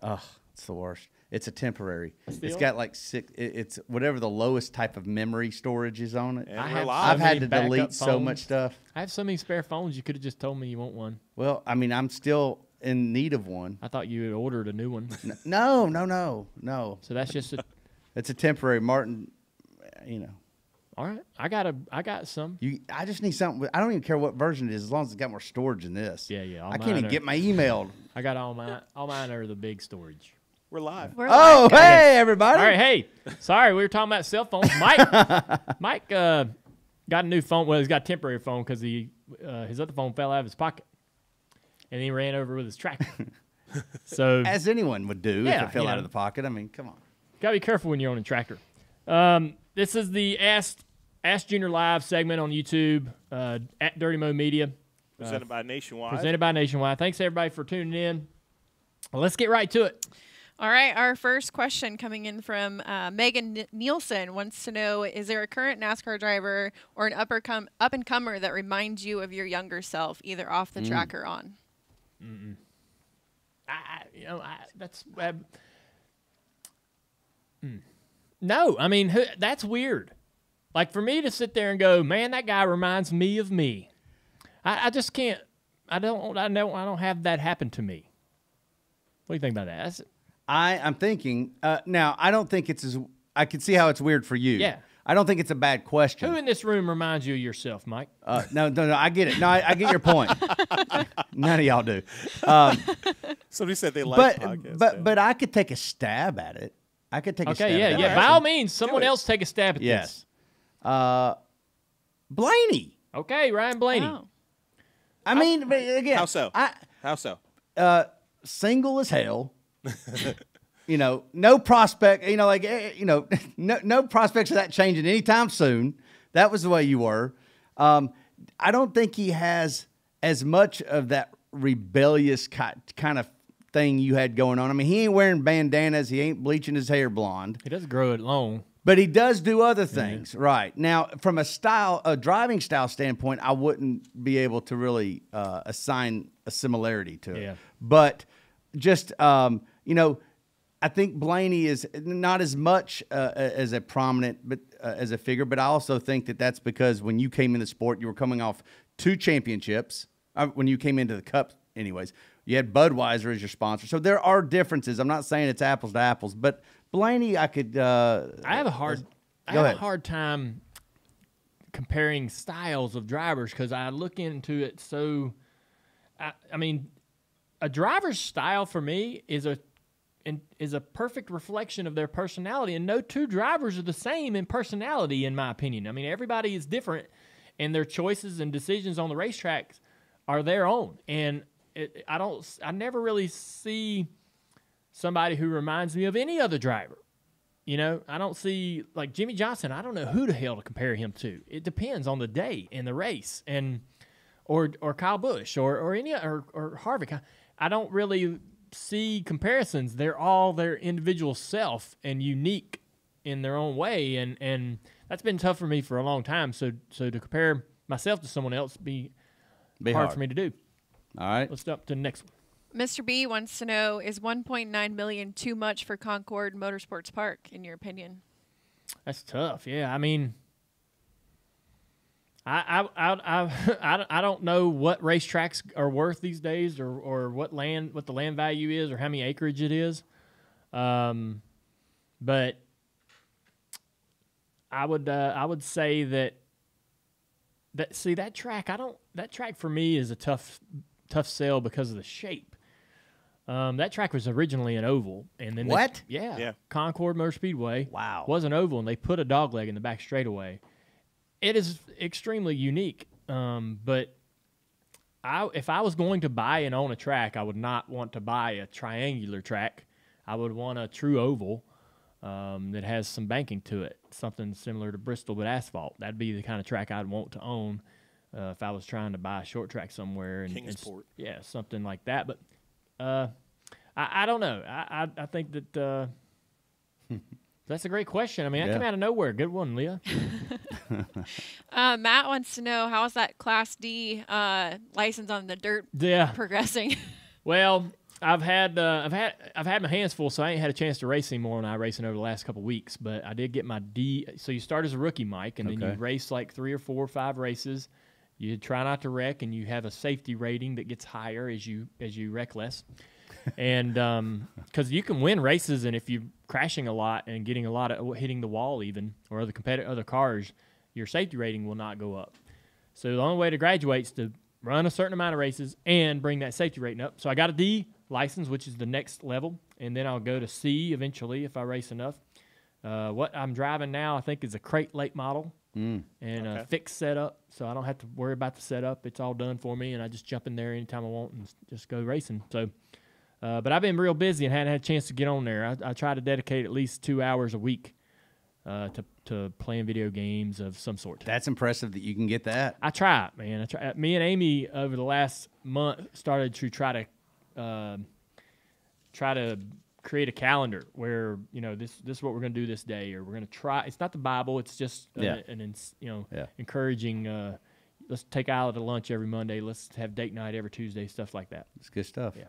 Oh, it's the worst. It's a temporary. Still? It's got like it's whatever the lowest type of memory storage is on it. I've had to delete so much stuff. I have so many spare phones. You could have just told me you want one. Well, I mean, I'm still in need of one. I thought you had ordered a new one. No. So that's just a. It's a temporary, Martin. You know. All right, I got some. I just need something. I don't even care what version it is, as long as it's got more storage than this. Yeah. I can't even get my email. I got all mine are the big storage. We're live. Oh, hey, everybody. All right, hey. Sorry, we were talking about cell phones. Mike got a new phone. Well, he's got a temporary phone because his other phone fell out of his pocket, and he ran over with his tractor. So, as anyone would do if it fell out of the pocket. I mean, come on. Gotta be careful when you're on a tractor. This is the Ask Junior Live segment on YouTube at Dirty Mo Media. Presented by Nationwide. Thanks, everybody, for tuning in. Well, let's get right to it. All right, our first question coming in from Megan Nielsen wants to know, is there a current NASCAR driver or an up-and-comer that reminds you of your younger self, either off the track or on? No, I mean, that's weird. Like, for me to sit there and go, man, that guy reminds me of me. I just can't. I don't have that happen to me. What do you think about that? I'm thinking now. I don't think it's as. I can see how it's weird for you. Yeah. I don't think it's a bad question. Who in this room reminds you of yourself, Mike? No. I get it. No, I get your point. None of y'all do. Somebody said they like podcasts. But I could take a stab at it. I could take a stab at it. Yeah. By all means, someone else take a stab at this. Blaney. Okay, Ryan Blaney. Oh. I mean, again. How so? How so? Single as hell. You know, no prospect. You know, like no prospects of that changing anytime soon. That was the way you were. I don't think he has as much of that rebellious kind of thing you had going on. I mean, he ain't wearing bandanas. He ain't bleaching his hair blonde. He doesn't grow it long. But he does do other things, right? Now, from a driving style standpoint, I wouldn't be able to really assign a similarity to it. Yeah. But just, I think Blaney is not as much as a prominent as a figure, but I also think that that's because when you came in the sport, you were coming off 2 championships. When you came into the Cup, anyways, you had Budweiser as your sponsor. So there are differences. I'm not saying it's apples to apples, but Blaney, I could. I have a hard time comparing styles of drivers because I look into it so. I mean, a driver's style for me is a perfect reflection of their personality, and no two drivers are the same in personality, in my opinion. I mean, everybody is different, and their choices and decisions on the racetracks are their own. And I never really see somebody who reminds me of any other driver. You know, I don't see, like Jimmy Johnson, I don't know who the hell to compare him to. It depends on the day and the race, or Kyle Busch or Harvick. I don't really see comparisons. They're all their individual self and unique in their own way, and that's been tough for me for a long time. So to compare myself to someone else be hard for me to do. All right. Let's jump to the next one. Mr. B wants to know, is $1.9 million too much for Concord Motorsports Park, in your opinion? That's tough. Yeah, I mean, I don't know what racetracks are worth these days, or what the land value is, or how many acreage it is. But I would say that that track for me is a tough sell because of the shape. That track was originally an oval, and then what? Yeah. Concord Motor Speedway. Wow. Was an oval, and they put a dogleg in the back straightaway. It is extremely unique. But if I was going to buy and own a track, I would not want to buy a triangular track. I would want a true oval that has some banking to it, something similar to Bristol but asphalt. That'd be the kind of track I'd want to own if I was trying to buy a short track somewhere. Kingsport. Yeah, something like that. But I don't know. I think that that's a great question. I mean, that came out of nowhere. Good one, Leah. Matt wants to know, how is that Class D license on the dirt progressing? Well, I've had my hands full, so I ain't had a chance to race anymore when I racing over the last couple of weeks. But I did get my D. So you start as a rookie, Mike, and then you race like 3 or 4 or 5 races. You try not to wreck, and you have a safety rating that gets higher as you wreck less. And because you can win races, and if you're crashing a lot and getting a lot of hitting the wall even or other cars, your safety rating will not go up. So the only way to graduate is to run a certain amount of races and bring that safety rating up. So I got a D license, which is the next level, and then I'll go to C eventually if I race enough. What I'm driving now, I think, is a crate late model. And a fixed setup, so I don't have to worry about the setup. It's all done for me, and I just jump in there anytime I want and just go racing. So, but I've been real busy and hadn't had a chance to get on there. I try to dedicate at least 2 hours a week to playing video games of some sort. That's impressive that you can get that. I try, man. I try. Me and Amy over the last month started to try to create a calendar where, this is what we're going to do this day, or we're going to try. It's not the Bible. It's just encouraging. Let's take Isla to lunch every Monday. Let's have date night every Tuesday. Stuff like that. It's good stuff. Yeah.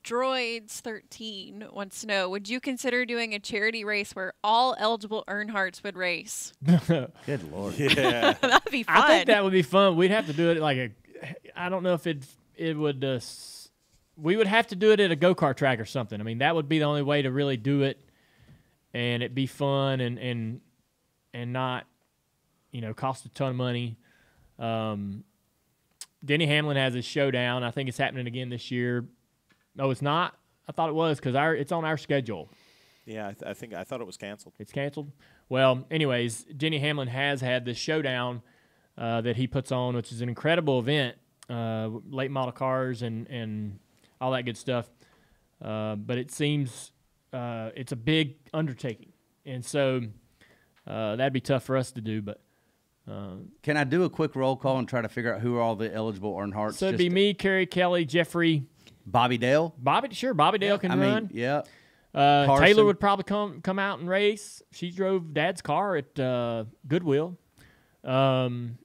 Droids13 wants to know: would you consider doing a charity race where all eligible Earnhardts would race? Good Lord. Yeah. That'd be fun. I think that would be fun. We'd have to do it I don't know if it would. We would have to do it at a go-kart track or something. I mean, that would be the only way to really do it, and it'd be fun and not, cost a ton of money. Denny Hamlin has his showdown. I think it's happening again this year. No, it's not. I thought it was because it's on our schedule. Yeah, I thought it was canceled. It's canceled? Well, anyways, Denny Hamlin has had this showdown that he puts on, which is an incredible event, late model cars and all that good stuff. But it seems it's a big undertaking. And so that'd be tough for us to do. But can I do a quick roll call and try to figure out who are all the eligible Earnhardts? So it'd be me, Kerry, Kelly, Jeffrey. Bobby Dale? Bobby Dale can run. Yeah. Taylor would probably come out and race. She drove Dad's car at Goodwill. Can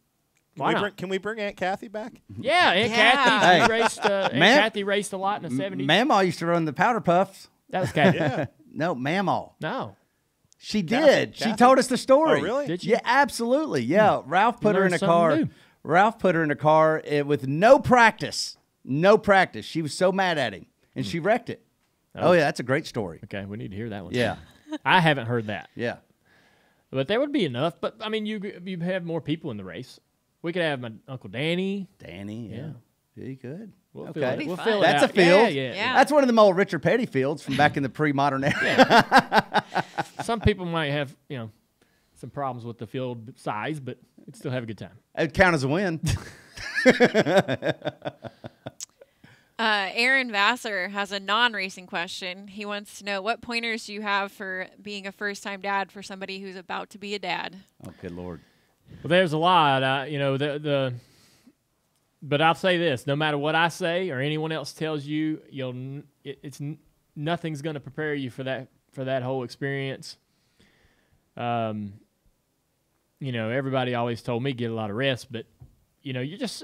we bring Aunt Kathy back? Yeah, Aunt Kathy. She raced. Aunt Kathy raced a lot in the 70s. Mamaw used to run the Powder Puffs. That was Kathy. Yeah. No, Mamaw. No. She did. Kathy. She told us the story. Oh, really? Did she? Yeah, absolutely. Yeah. Ralph put her in a something car. new. Ralph put her in a car with no practice. No practice. She was so mad at him, and she wrecked it. Oh, yeah, that's a great story. Okay, we need to hear that one. Yeah. I haven't heard that. Yeah. But there would be enough. But, I mean, you have more people in the race. We could have my Uncle Danny. Danny, yeah. You could. We'll okay. fill it That's out. a field. Yeah. That's one of them old Richard Petty fields from back in the pre-modern era. Yeah. Some people might have, some problems with the field size, but it'd still have a good time. It'd count as a win. Aaron Vassar has a non-racing question. He wants to know, what pointers do you have for being a first-time dad for somebody who's about to be a dad? Oh, good Lord. Well, there's a lot. But I'll say this: no matter what I say or anyone else tells you, nothing's going to prepare you for that whole experience. Everybody always told me get a lot of rest, but you just.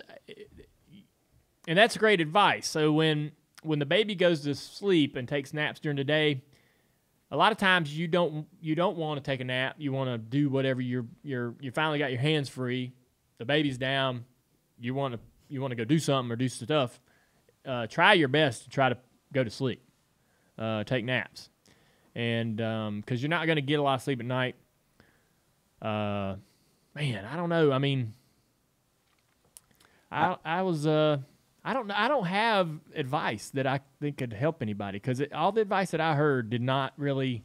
And that's great advice. So when the baby goes to sleep and takes naps during the day, a lot of times you don't want to take a nap. You want to do whatever you finally got your hands free. The baby's down. You want to go do something or do stuff. Try your best to try to go to sleep. Take naps, and because you're not going to get a lot of sleep at night. Man, I don't know. I mean, I don't have advice that I think could help anybody because all the advice that I heard did not really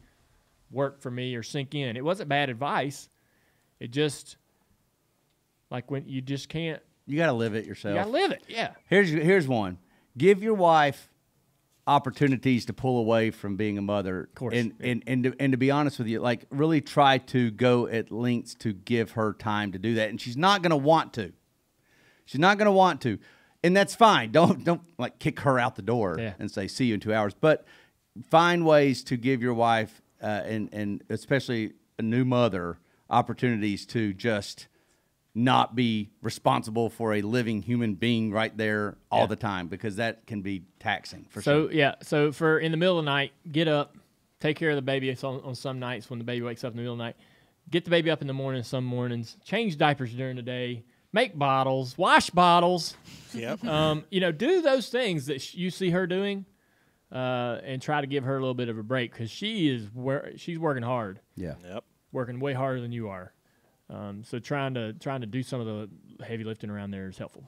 work for me or sink in. It wasn't bad advice. It just when you just can't. You got to live it yourself. You got to live it. Yeah. Here's one. Give your wife opportunities to pull away from being a mother. Of course. And to be honest with you, really try to go at lengths to give her time to do that. And she's not going to want to. She's not going to want to. And that's fine. Don't kick her out the door and say, see you in 2 hours. But find ways to give your wife and especially a new mother opportunities to just not be responsible for a living human being right there all the time, because that can be taxing for sure. So for in the middle of the night, get up, take care of the baby on some nights when the baby wakes up in the middle of the night. Get the baby up in the morning some mornings, change diapers during the day, make bottles, wash bottles. Yep. Do those things that you see her doing, and try to give her a little bit of a break, because she's working hard. Yeah. Yep. Working way harder than you are. So trying to do some of the heavy lifting around there is helpful.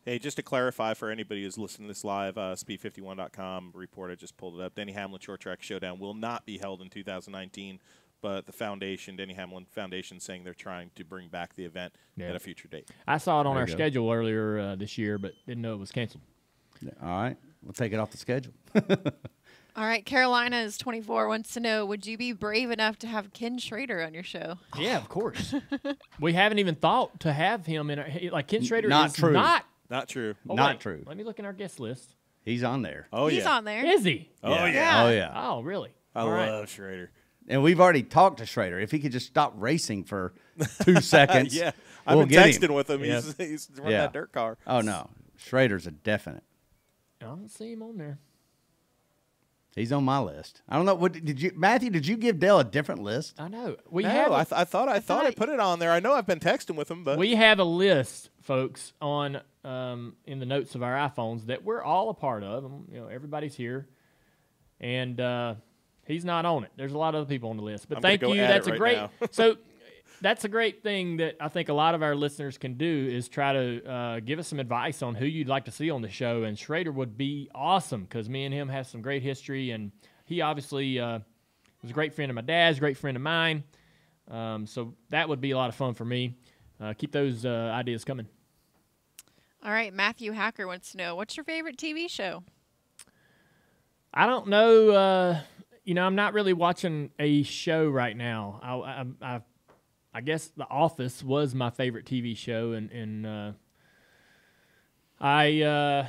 Hey, just to clarify for anybody who's listening to this live, speed51.com report, I just pulled it up. Denny Hamlin Short Track Showdown will not be held in 2019, but the foundation, Denny Hamlin Foundation, saying they're trying to bring back the event at a future date. I saw it on our schedule earlier this year, but didn't know it was canceled. All right. We'll take it off the schedule. All right, Carolina is 24, wants to know, would you be brave enough to have Ken Schrader on your show? Yeah, of course. We haven't even thought to have him in our, Ken Schrader Not is true. not. Not true. Oh, Not wait, true. Let me look in our guest list. He's on there. Oh, He's yeah. on there. Is he? Oh, yeah. Yeah. Oh, yeah. Oh, really? I All right. love Schrader. And we've already talked to Schrader. If he could just stop racing for 2 seconds, Yeah. we'll I've been get texting him. with him. Yep. He's running that dirt car. Oh, no. Schrader's a definite. I don't see him on there. He's on my list. I don't know. What did you, Matthew? Did you give Dale a different list? I know. No, I thought I put it on there. I know I've been texting with him, but We have a list, folks, on in the notes of our iPhones that we're all a part of. Everybody's here, and he's not on it. There's a lot of other people on the list, but I'm gonna thank go you. add That's it a right great. now. So that's a great thing that I think a lot of our listeners can do is try to give us some advice on who you'd like to see on the show. And Schrader would be awesome, because me and him have some great history, and he obviously was a great friend of my dad's, great friend of mine. So that would be a lot of fun for me. Keep those ideas coming. All right, Matthew Hacker wants to know, what's your favorite TV show? I don't know. I'm not really watching a show right now. I guess The Office was my favorite TV show, and I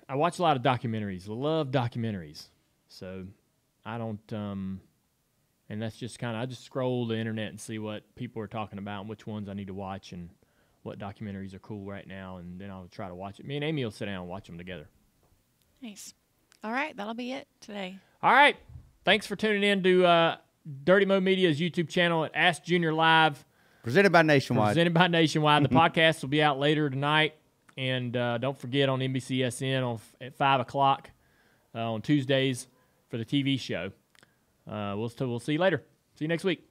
watch a lot of documentaries. Love documentaries. So I don't, and that's just I just scroll the internet and see what people are talking about and which ones I need to watch and what documentaries are cool right now, and then I'll try to watch it. Me and Amy will sit down and watch them together. Nice. All right, that'll be it today. All right. Thanks for tuning in to Dirty Mo Media's YouTube channel at Ask Junior Live. Presented by Nationwide. The podcast will be out later tonight. And don't forget on NBCSN at 5 o'clock on Tuesdays for the TV show. We'll see you later. See you next week.